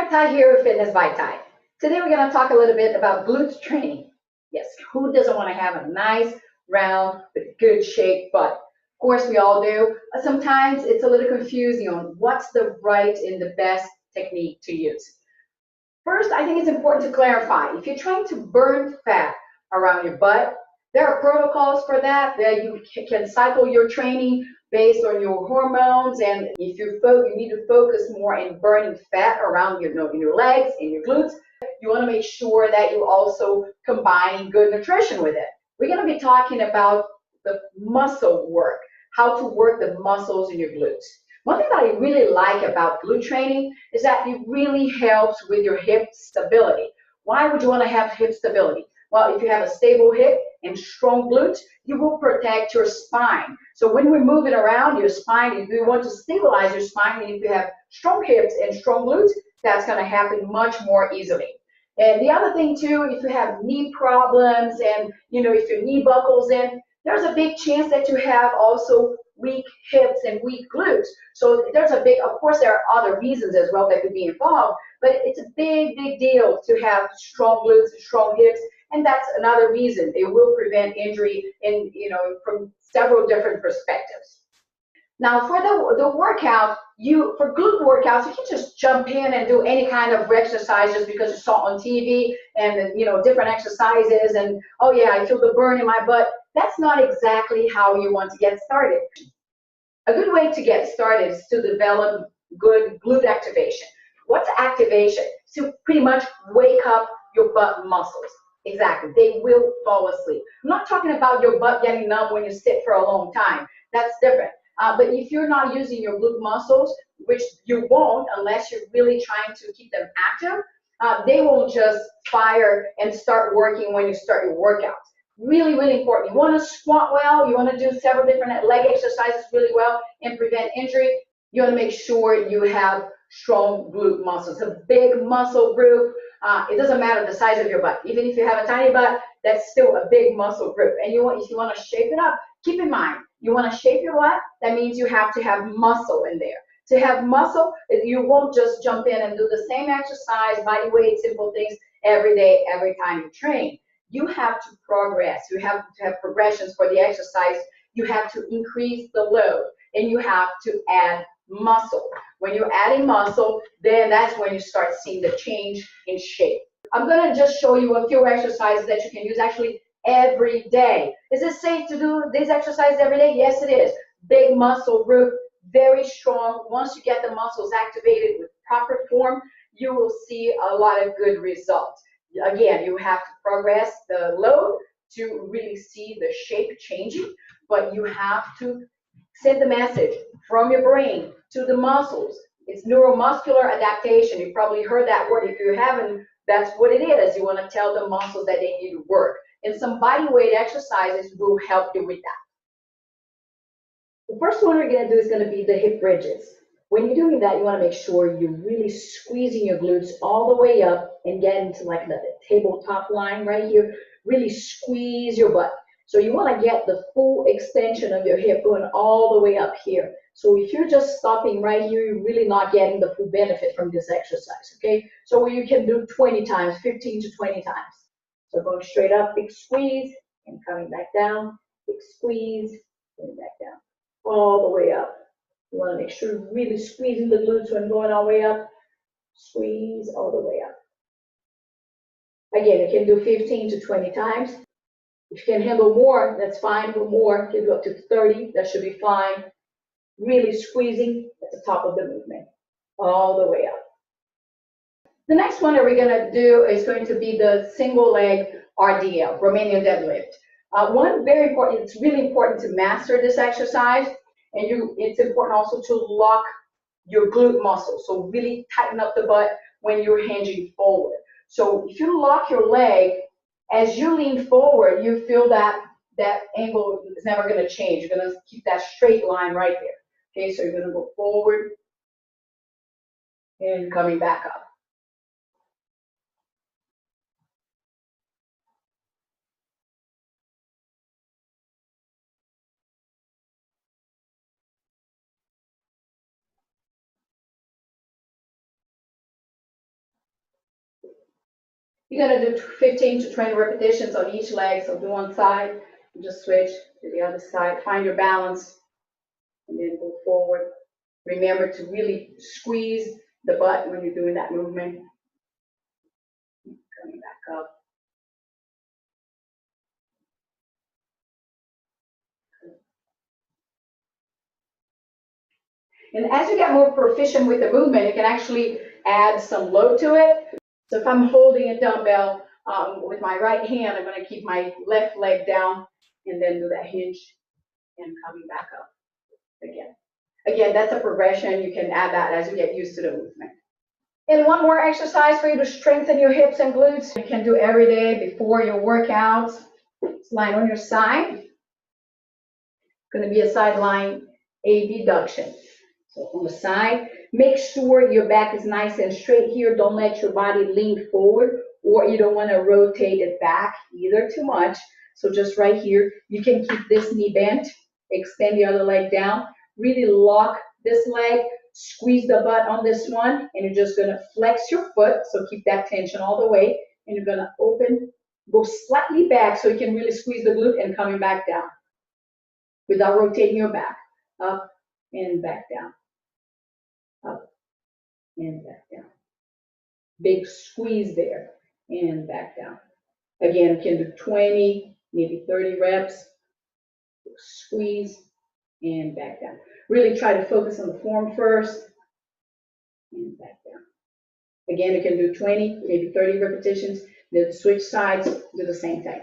Ty here with Fitness by Ty. Today we're going to talk a little bit about glutes training. Yes, who doesn't want to have a nice, round, but good shape butt? Of course we all do. Sometimes it's a little confusing on what's the right and the best technique to use. First, I think it's important to clarify. If you're trying to burn fat around your butt, there are protocols for that you can cycle your training based on your hormones, and if you need to focus more in burning fat around your legs and your glutes, you want to make sure that you also combine good nutrition with it. We're going to be talking about the muscle work, how to work the muscles in your glutes. One thing that I really like about glute training is that it really helps with your hip stability. Why would you want to have hip stability? Well, if you have a stable hip and strong glutes, you will protect your spine. So when we're moving around your spine, if you want to stabilize your spine, and if you have strong hips and strong glutes, that's going to happen much more easily. And the other thing too, if you have knee problems and if your knee buckles in, there's a big chance that you have also weak hips and weak glutes. So there's a big, of course there are other reasons as well that could be involved, but it's a big deal to have strong glutes and strong hips. And that's another reason. It will prevent injury from several different perspectives. Now for the workout, for glute workouts, you can just jump in and do any kind of exercise just because you saw on TV and different exercises and, oh yeah, I feel the burn in my butt. That's not exactly how you want to get started. A good way to get started is to develop good glute activation. What's activation? To pretty much wake up your butt muscles. Exactly, they will fall asleep. I'm not talking about your butt getting numb when you sit for a long time. That's different. But if you're not using your glute muscles, which you won't unless you're really trying to keep them active, they won't just fire and start working when you start your workouts. Really important. You want to squat well, you want to do several different leg exercises really well and prevent injury. You want to make sure you have strong glute muscles, a big muscle group. It doesn't matter the size of your butt. Even if you have a tiny butt, that's still a big muscle group. And if you want to shape it up, keep in mind, you want to shape your butt, that means you have to have muscle in there. To have muscle, you won't just jump in and do the same exercise, body weight, simple things every day, every time you train. You have to progress. You have to have progressions for the exercise. You have to increase the load, and you have to add muscle. When you're adding muscle, then that's when you start seeing the change in shape. I'm going to just show you a few exercises that you can use actually every day. Is it safe to do these exercises every day? Yes, it is. Big muscle group, very strong. Once you get the muscles activated with proper form, you will see a lot of good results. Again, you have to progress the load to really see the shape changing, but you have to send the message from your brain to the muscles. It's neuromuscular adaptation. You've probably heard that word. If you haven't, that's what it is. You want to tell the muscles that they need to work. And some body weight exercises will help you with that. The first one we're going to do is going to be the hip bridges. When you're doing that, you want to make sure you're really squeezing your glutes all the way up and get into like the tabletop line right here. Really squeeze your butt. So you want to get the full extension of your hip going all the way up here. So if you're just stopping right here, you're really not getting the full benefit from this exercise, okay? So you can do 20 times, 15 to 20 times. So going straight up, big squeeze, and coming back down, big squeeze, coming back down, all the way up. You want to make sure you're really squeezing the glutes when going all the way up. Squeeze all the way up. Again, you can do 15 to 20 times. If you can handle more, that's fine. Do more. You can go up to 30. That should be fine. Really squeezing at the top of the movement, all the way up. The next one that we're going to do is going to be the single leg RDL, Romanian deadlift. One very important, it's really important to master this exercise, and it's important also to lock your glute muscles. So really tighten up the butt when you're hinging forward. So if you lock your leg, as you lean forward, you feel that angle is never going to change. You're going to keep that straight line right there. Okay, so you're going to go forward and coming back up. You're gonna do 15 to 20 repetitions on each leg. So do one side, and just switch to the other side. Find your balance, and then go forward. Remember to really squeeze the butt when you're doing that movement. Coming back up. And as you get more proficient with the movement, you can actually add some load to it. So if I'm holding a dumbbell with my right hand, I'm going to keep my left leg down and then do that hinge and coming back up again. Again, that's a progression. You can add that as you get used to the movement. And one more exercise for you to strengthen your hips and glutes. You can do every day before your workouts. Lying on your side. It's going to be a sideline deduction. So on the side, make sure your back is nice and straight here. Don't let your body lean forward, or you don't want to rotate it back either too much. So just right here, you can keep this knee bent, extend the other leg down, really lock this leg, squeeze the butt on this one, and you're just going to flex your foot. So keep that tension all the way, and you're going to open, go slightly back so you can really squeeze the glute and coming back down without rotating your back. Up and back down. Up and back down. Big squeeze there and back down. Again, you can do 20, maybe 30 reps. Squeeze and back down. Really try to focus on the form first and back down. Again, you can do 20, maybe 30 repetitions. Then switch sides, do the same thing.